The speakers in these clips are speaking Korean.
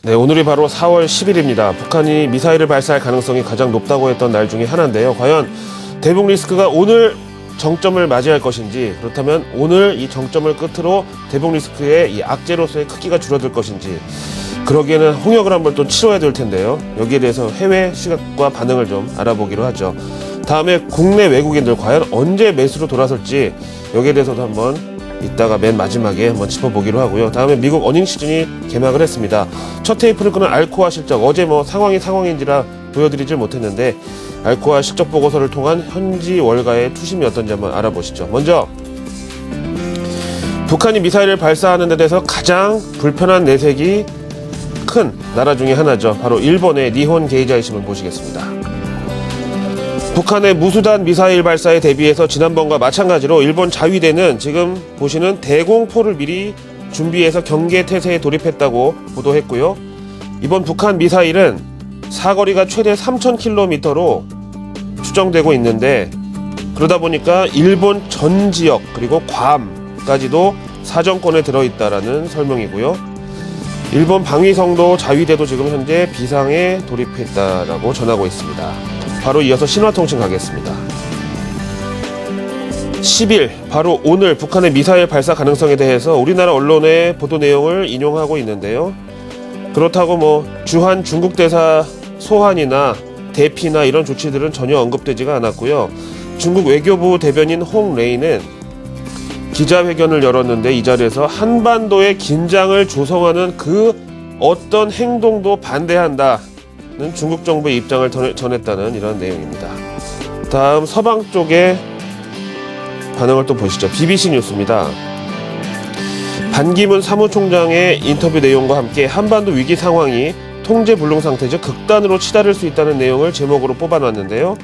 네, 오늘이 바로 4월 10일입니다. 북한이 미사일을 발사할 가능성이 가장 높다고 했던 날 중에 하나인데요. 과연 대북 리스크가 오늘 정점을 맞이할 것인지, 그렇다면 오늘 이 정점을 끝으로 대북 리스크의 이 악재로서의 크기가 줄어들 것인지, 그러기에는 홍역을 한번 또 치러야 될 텐데요. 여기에 대해서 해외 시각과 반응을 좀 알아보기로 하죠. 다음에 국내 외국인들 과연 언제 매수로 돌아설지, 여기에 대해서도 한번 이따가 맨 마지막에 한번 짚어보기로 하고요. 다음에 미국 어닝 시즌이 개막을 했습니다. 첫 테이프를 끄는 알코아 실적, 어제 뭐 상황인지라 보여드리질 못했는데 알코아 실적 보고서를 통한 현지 월가의 투심이 어떤지 한번 알아보시죠. 먼저 북한이 미사일을 발사하는 데 대해서 가장 불편한 내색이 큰 나라 중에 하나죠. 바로 일본의 니혼 게이자이 신문 보시겠습니다. 북한의 무수단 미사일 발사에 대비해서 지난번과 마찬가지로 일본 자위대는 지금 보시는 대공포를 미리 준비해서 경계 태세에 돌입했다고 보도했고요. 이번 북한 미사일은 사거리가 최대 3,000km로 추정되고 있는데, 그러다 보니까 일본 전 지역 그리고 괌까지도 사정권에 들어있다라는 설명이고요. 일본 방위성도 자위대도 지금 현재 비상에 돌입했다라고 전하고 있습니다. 바로 이어서 신화통신 가겠습니다. 10일, 바로 오늘 북한의 미사일 발사 가능성에 대해서 우리나라 언론의 보도 내용을 인용하고 있는데요. 그렇다고 뭐 주한 중국 대사 소환이나 대피나 이런 조치들은 전혀 언급되지가 않았고요. 중국 외교부 대변인 홍레이는 기자회견을 열었는데 이 자리에서 한반도의 긴장을 조성하는 그 어떤 행동도 반대한다는 중국 정부의 입장을 전했다는 이런 내용입니다. 다음 서방 쪽의 반응을 또 보시죠. BBC 뉴스입니다. 반기문 사무총장의 인터뷰 내용과 함께 한반도 위기 상황이 통제 불능 상태죠. 극단으로 치달을 수 있다는 내용을 제목으로 뽑아놨는데요.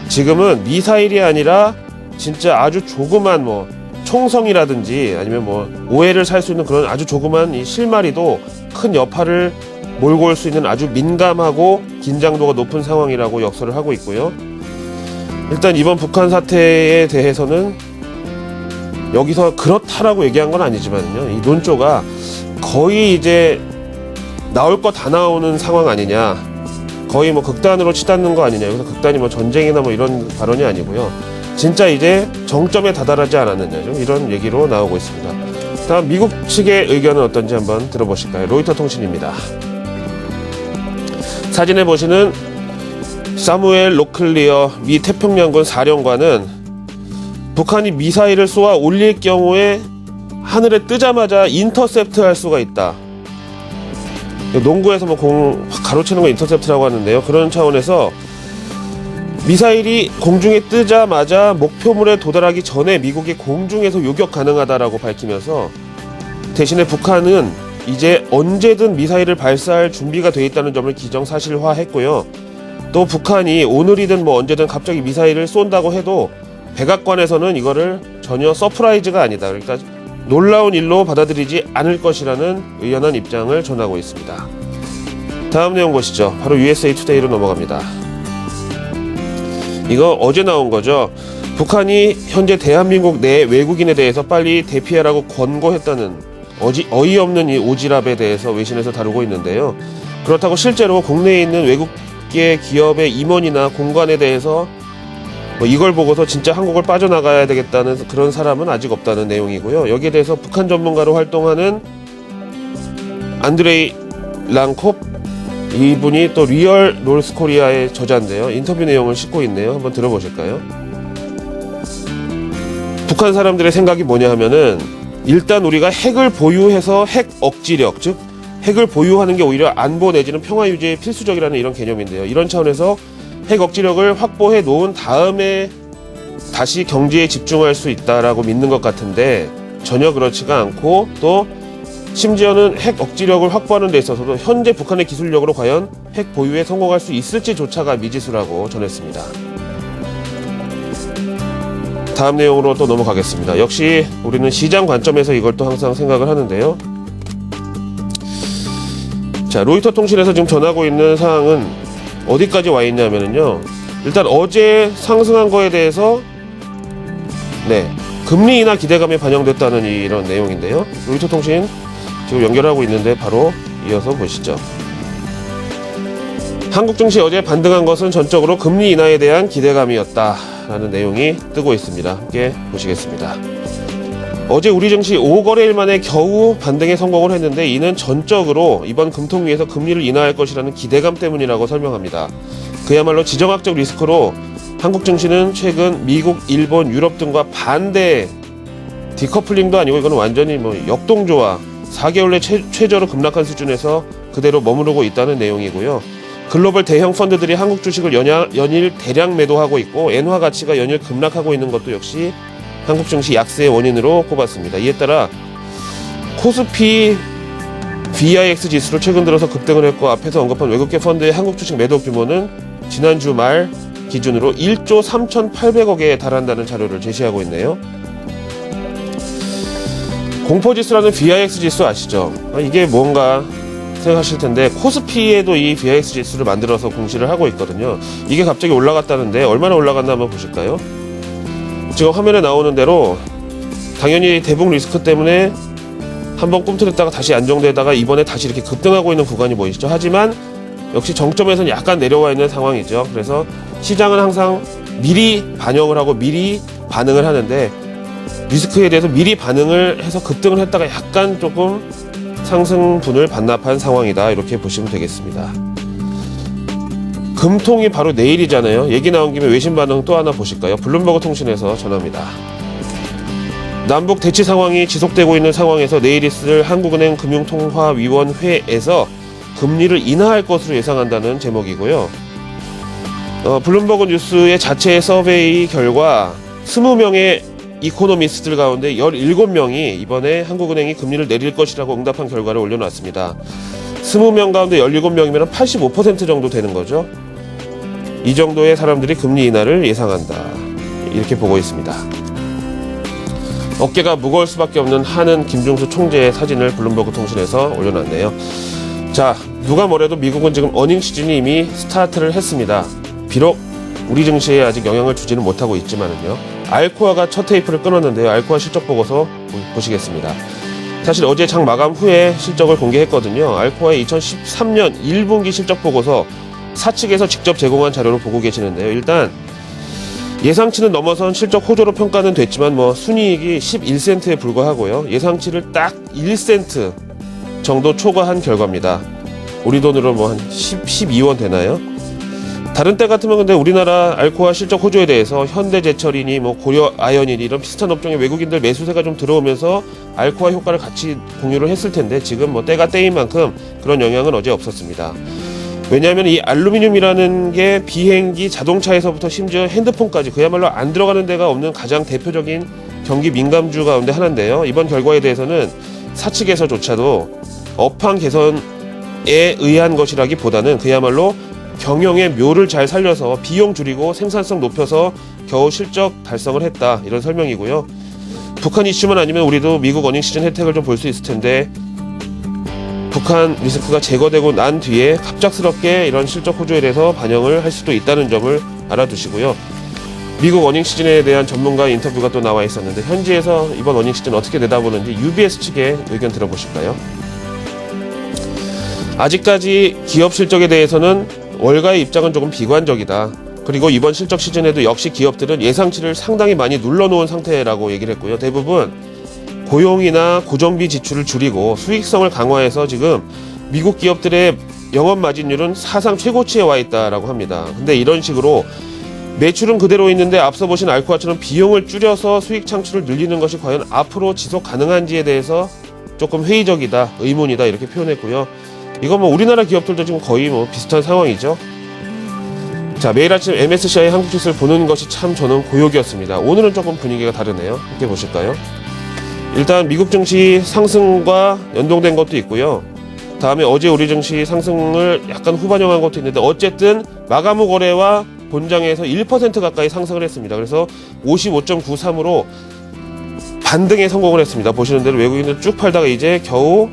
지금은 미사일이 아니라 진짜 아주 조그만 뭐 총성이라든지 아니면 뭐 오해를 살 수 있는 그런 아주 조그만 이 실마리도 큰 여파를 몰고 올 수 있는 아주 민감하고 긴장도가 높은 상황이라고 역설을 하고 있고요. 일단 이번 북한 사태에 대해서는 여기서 그렇다라고 얘기한 건 아니지만요. 이 논조가 거의 이제 나올 거 다 나오는 상황 아니냐. 거의 뭐 극단으로 치닫는 거 아니냐. 여기서 극단이 뭐 전쟁이나 뭐 이런 발언이 아니고요. 진짜 이제 정점에 다다르지 않았느냐. 좀 이런 얘기로 나오고 있습니다. 다음 미국 측의 의견은 어떤지 한번 들어보실까요? 로이터 통신입니다. 사진에 보시는 사무엘 로클리어 미 태평양군 사령관은 북한이 미사일을 쏘아 올릴 경우에 하늘에 뜨자마자 인터셉트 할 수가 있다. 농구에서 뭐 공 가로채는 거 인터셉트라고 하는데요. 그런 차원에서 미사일이 공중에 뜨자마자 목표물에 도달하기 전에 미국이 공중에서 요격 가능하다라고 밝히면서 대신에 북한은 이제 언제든 미사일을 발사할 준비가 되어 있다는 점을 기정사실화했고요. 또 북한이 오늘이든 뭐 언제든 갑자기 미사일을 쏜다고 해도 백악관에서는 이거를 전혀 서프라이즈가 아니다. 그러니까 놀라운 일로 받아들이지 않을 것이라는 의연한 입장을 전하고 있습니다. 다음 내용 보시죠. 바로 USA 투데이로 넘어갑니다. 이거 어제 나온 거죠. 북한이 현재 대한민국 내 외국인에 대해서 빨리 대피하라고 권고했다는 어이없는 이 오지랖에 대해서 외신에서 다루고 있는데요. 그렇다고 실제로 국내에 있는 외국계 기업의 임원이나 공관에 대해서 뭐 이걸 보고서 진짜 한국을 빠져나가야 되겠다는 그런 사람은 아직 없다는 내용이고요. 여기에 대해서 북한 전문가로 활동하는 안드레이 랑콥, 이분이 또 리얼 노스코리아의 저자인데요. 인터뷰 내용을 싣고 있네요. 한번 들어보실까요? 북한 사람들의 생각이 뭐냐 하면은 일단 우리가 핵을 보유해서 핵 억지력, 즉 핵을 보유하는 게 오히려 안보 내지는 평화 유지에 필수적이라는 이런 개념인데요. 이런 차원에서 핵 억지력을 확보해 놓은 다음에 다시 경제에 집중할 수 있다라고 믿는 것 같은데 전혀 그렇지가 않고, 또 심지어는 핵 억지력을 확보하는 데 있어서도 현재 북한의 기술력으로 과연 핵 보유에 성공할 수 있을지조차가 미지수라고 전했습니다. 다음 내용으로 또 넘어가겠습니다. 역시 우리는 시장 관점에서 이걸 또 항상 생각을 하는데요. 자, 로이터 통신에서 지금 전하고 있는 사항은 어디까지 와 있냐면요. 일단 어제 상승한 거에 대해서 금리 인하 기대감이 반영됐다는 이런 내용인데요. 로이터 통신 지금 연결하고 있는데 바로 이어서 보시죠. 한국 증시 어제 반등한 것은 전적으로 금리 인하에 대한 기대감이었다라는 내용이 뜨고 있습니다. 함께 보시겠습니다. 어제 우리 증시 5거래일 만에 겨우 반등에 성공을 했는데 이는 전적으로 이번 금통위에서 금리를 인하할 것이라는 기대감 때문이라고 설명합니다. 그야말로 지정학적 리스크로 한국 증시는 최근 미국, 일본, 유럽 등과 반대 디커플링도 아니고 이건 완전히 역동조화 4개월 내 최저로 급락한 수준에서 그대로 머무르고 있다는 내용이고요. 글로벌 대형 펀드들이 한국 주식을 연일 대량 매도하고 있고 엔화 가치가 연일 급락하고 있는 것도 역시 한국 증시 약세의 원인으로 꼽았습니다. 이에 따라 코스피 VIX 지수로 최근 들어서 급등을 했고 앞에서 언급한 외국계 펀드의 한국 주식 매도 규모는 지난주 말 기준으로 1조 3,800억에 달한다는 자료를 제시하고 있네요. 공포지수라는 VIX 지수 아시죠? 이게 뭔가 생각하실 텐데 코스피에도 이 VIX 지수를 만들어서 공시를 하고 있거든요. 이게 갑자기 올라갔다는데 얼마나 올라갔나 한번 보실까요? 지금 화면에 나오는 대로 당연히 대북 리스크 때문에 한번 꿈틀었다가 다시 안정되다가 이번에 다시 이렇게 급등하고 있는 구간이 보이시죠? 하지만 역시 정점에서는 약간 내려와 있는 상황이죠. 그래서 시장은 항상 미리 반영을 하고 미리 반응을 하는데 리스크에 대해서 미리 반응을 해서 급등을 했다가 약간 조금 상승분을 반납한 상황이다. 이렇게 보시면 되겠습니다. 금통이 바로 내일이잖아요. 얘기 나온 김에 외신 반응 또 하나 보실까요? 블룸버그 통신에서 전합니다. 남북 대치 상황이 지속되고 있는 상황에서 내일 있을 한국은행 금융통화위원회에서 금리를 인하할 것으로 예상한다는 제목이고요. 블룸버그 뉴스의 자체 서베이 결과 20명의 이코노미스트들 가운데 17명이 이번에 한국은행이 금리를 내릴 것이라고 응답한 결과를 올려놨습니다. 20명 가운데 17명이면 85% 정도 되는 거죠. 이 정도의 사람들이 금리 인하를 예상한다. 이렇게 보고 있습니다. 어깨가 무거울 수밖에 없는 한은 김중수 총재의 사진을 블룸버그 통신에서 올려놨네요. 자, 누가 뭐래도 미국은 지금 어닝 시즌이 이미 스타트를 했습니다. 비록 우리 증시에 아직 영향을 주지는 못하고 있지만은요. 알코아가 첫 테이프를 끊었는데요. 알코아 실적 보고서 보시겠습니다. 사실 어제 장 마감 후에 실적을 공개했거든요. 알코아의 2013년 1분기 실적 보고서 사측에서 직접 제공한 자료로 보고 계시는데요. 일단 예상치는 넘어선 실적 호조로 평가는 됐지만 순이익이 11센트에 불과하고요. 예상치를 딱 1센트 정도 초과한 결과입니다. 우리 돈으로 한 12원 되나요? 다른 때 같으면 근데 우리나라 알코아 실적 호조에 대해서 현대제철이니 고려아연이니 이런 비슷한 업종의 외국인들 매수세가 좀 들어오면서 알코아 효과를 같이 공유를 했을 텐데 지금 때가 때인 만큼 그런 영향은 어제 없었습니다. 왜냐하면 이 알루미늄이라는 게 비행기, 자동차에서부터 심지어 핸드폰까지 그야말로 안 들어가는 데가 없는 가장 대표적인 경기 민감주 가운데 하나인데요. 이번 결과에 대해서는 사측에서조차도 업황 개선에 의한 것이라기보다는 그야말로 경영의 묘를 잘 살려서 비용 줄이고 생산성 높여서 겨우 실적 달성을 했다. 이런 설명이고요. 북한 이슈만 아니면 우리도 미국 어닝 시즌 혜택을 좀 볼 수 있을 텐데 북한 리스크가 제거되고 난 뒤에 갑작스럽게 이런 실적 호조에 대해서 반영을 할 수도 있다는 점을 알아두시고요. 미국 어닝 시즌에 대한 전문가 인터뷰가 또 나와 있었는데 현지에서 이번 어닝 시즌 어떻게 내다보는지 UBS 측의 의견 들어보실까요? 아직까지 기업 실적에 대해서는 월가의 입장은 조금 비관적이다. 그리고 이번 실적 시즌에도 역시 기업들은 예상치를 상당히 많이 눌러놓은 상태라고 얘기를 했고요. 대부분 고용이나 고정비 지출을 줄이고 수익성을 강화해서 지금 미국 기업들의 영업 마진율은 사상 최고치에 와 있다라고 합니다. 근데 이런 식으로 매출은 그대로 있는데 앞서 보신 알코아처럼 비용을 줄여서 수익 창출을 늘리는 것이 과연 앞으로 지속 가능한지에 대해서 조금 회의적이다, 의문이다 이렇게 표현했고요. 이건 우리나라 기업들도 지금 거의 비슷한 상황이죠. 자, 매일 아침 MSCI 한국 지수를 보는 것이 참 저는 고역이었습니다. 오늘은 조금 분위기가 다르네요. 함께 보실까요? 일단 미국 증시 상승과 연동된 것도 있고요. 다음에 어제 우리 증시 상승을 약간 후반영한 것도 있는데 어쨌든 마감 후 거래와 본장에서 1% 가까이 상승을 했습니다. 그래서 55.93으로 반등에 성공을 했습니다. 보시는 대로 외국인들 쭉 팔다가 이제 겨우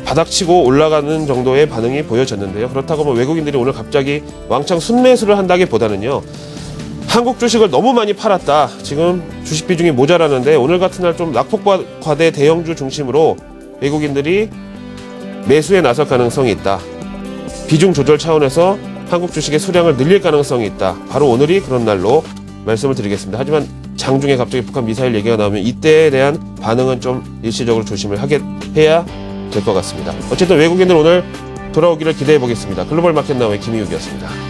바닥치고 올라가는 정도의 반응이 보여졌는데요. 그렇다고 외국인들이 오늘 갑자기 왕창 순매수를 한다기보다는요. 한국 주식을 너무 많이 팔았다. 지금 주식 비중이 모자라는데 오늘 같은 날 좀 낙폭과대 대형주 중심으로 외국인들이 매수에 나설 가능성이 있다. 비중 조절 차원에서 한국 주식의 수량을 늘릴 가능성이 있다. 바로 오늘이 그런 날로 말씀을 드리겠습니다. 하지만 장중에 갑자기 북한 미사일 얘기가 나오면 이때에 대한 반응은 좀 일시적으로 조심을 해야 될 것 같습니다. 어쨌든 외국인들 오늘 돌아오기를 기대해 보겠습니다. 글로벌 마켓 나우의 김희욱이었습니다.